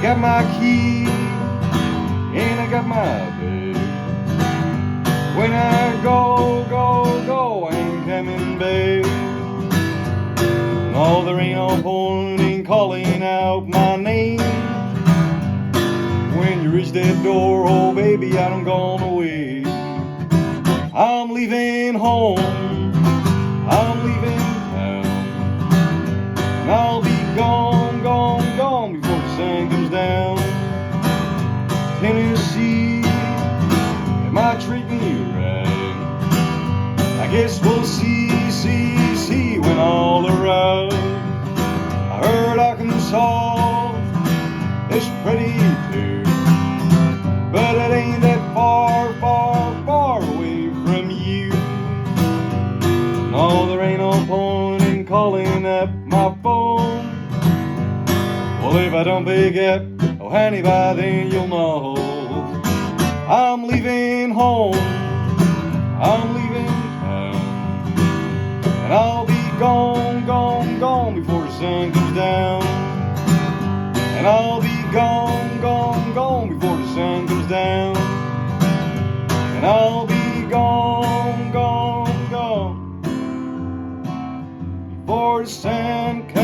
got my key and I got my bed. When I go, I ain't coming back. No, there ain't no point in calling out my name. When you reach that door, oh baby, I done gone away. I'm leaving home, I'm leaving town, and I'll be gone, gone, gone before the sun comes down. Tennessee, am I treating you right? I guess we'll see when all arrive. I heard Arkansas is pretty too, but it ain't that far, far, far away from you. No, there ain't no point in calling up my phone. Well, if I don't pick up, oh honey, by then you'll know I'm leaving home, I'm leaving town, and I'll be gone, gone, gone before the sun comes down. And I'll be gone, gone, gone before the sun comes down. And I'll be gone, gone, gone before the sun comes down.